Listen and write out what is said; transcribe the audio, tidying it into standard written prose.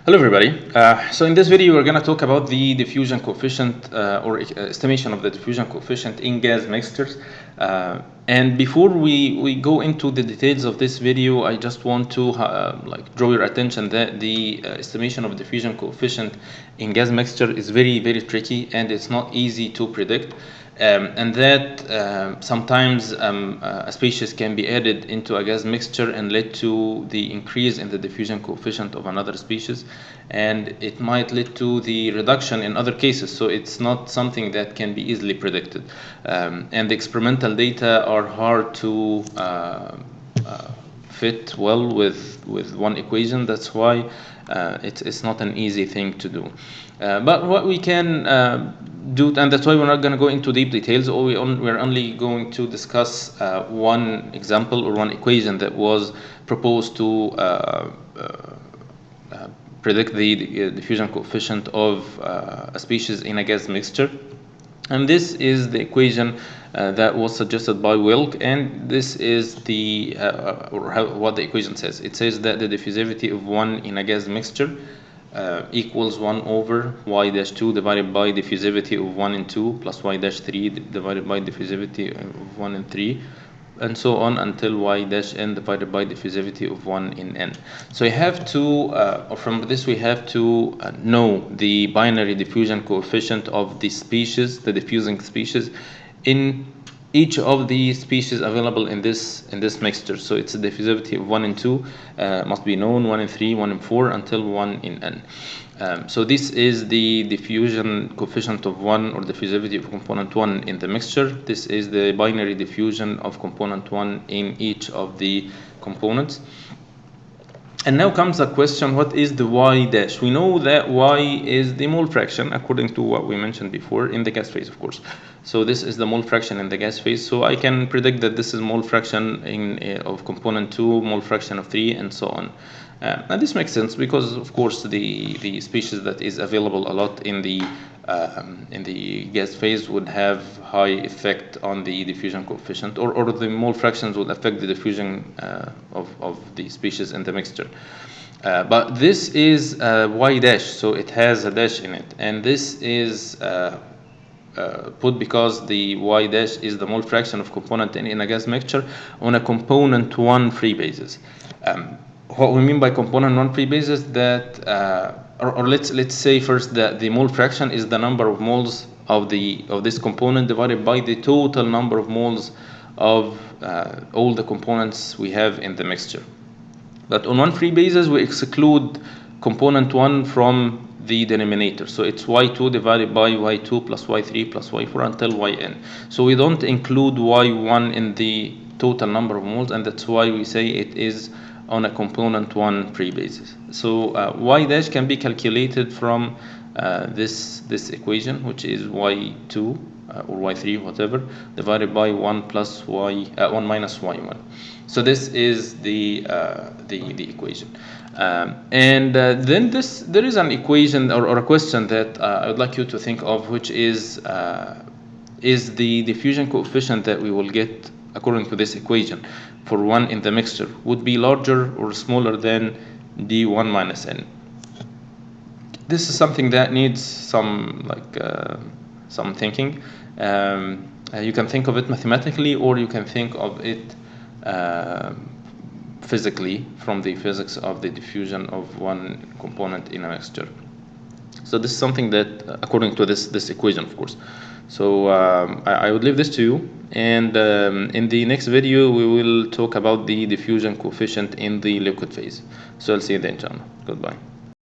Hello everybody. So in this video we're going to talk about the diffusion coefficient or estimation of the diffusion coefficient in gas mixtures. And before we go into the details of this video, I just want to draw your attention that the estimation of diffusion coefficient in gas mixture is very tricky, and it's not easy to predict. And that sometimes a species can be added into a gas mixture and lead to the increase in the diffusion coefficient of another species, and it might lead to the reduction in other cases. So it's not something that can be easily predicted, and the experimental data are hard to fit well with one equation. That's why it's not an easy thing to do. But what we can do, and that's why we're not going to go into deep details, or we're only going to discuss one example or one equation that was proposed to predict the diffusion coefficient of a species in a gas mixture. And this is the equation that was suggested by Wilk, and this is the what the equation says. It says that the diffusivity of 1 in a gas mixture equals 1 over y dash 2 divided by diffusivity of 1 in 2 plus y dash 3 divided by diffusivity of 1 in 3, and so on until y dash n divided by diffusivity of 1 in n. So we have to, or from this we have to know the binary diffusion coefficient of the species, the diffusing species, in each of the species available in this mixture. So it's a diffusivity of 1 in 2 must be known, 1 in 3, 1 in 4, until 1 in n. So this is the diffusion coefficient of 1, or diffusivity of component 1 in the mixture. This is the binary diffusion of component 1 in each of the components. And now comes the question, what is the y dash? We know that y is the mole fraction, according to what we mentioned before, in the gas phase, of course. So this is the mole fraction in the gas phase. So I can predict that this is mole fraction of component 2, mole fraction of 3, and so on. And this makes sense because, of course, the species that is available a lot in the gas phase would have high effect on the diffusion coefficient, or the mole fractions would affect the diffusion of the species in the mixture. But this is y dash, so it has a dash in it, and this is put because the y dash is the mole fraction of component n in a gas mixture on a component 1 free basis. What we mean by component 1 free basis, that or let's say first that the mole fraction is the number of moles of this component divided by the total number of moles of all the components we have in the mixture. But on 1 free basis we exclude component 1 from the denominator, so it's y2 divided by y2 plus y3 plus y4 until yn. So we don't include y1 in the total number of moles, and that's why we say it is on a component 1 free basis. So y dash can be calculated from this equation, which is y2 or y3, whatever, divided by 1 minus y1. So this is the equation. And then there is an equation or a question that I would like you to think of, which is the diffusion coefficient that we will get according to this equation for 1 in the mixture would be larger or smaller than d1 minus n. This is something that needs some thinking. You can think of it mathematically, or you can think of it physically, from the physics of the diffusion of one component in a mixture. So this is something that, according to this equation, of course. So I would leave this to you, and in the next video we will talk about the diffusion coefficient in the liquid phase. So I'll see you then, inshallah. Goodbye.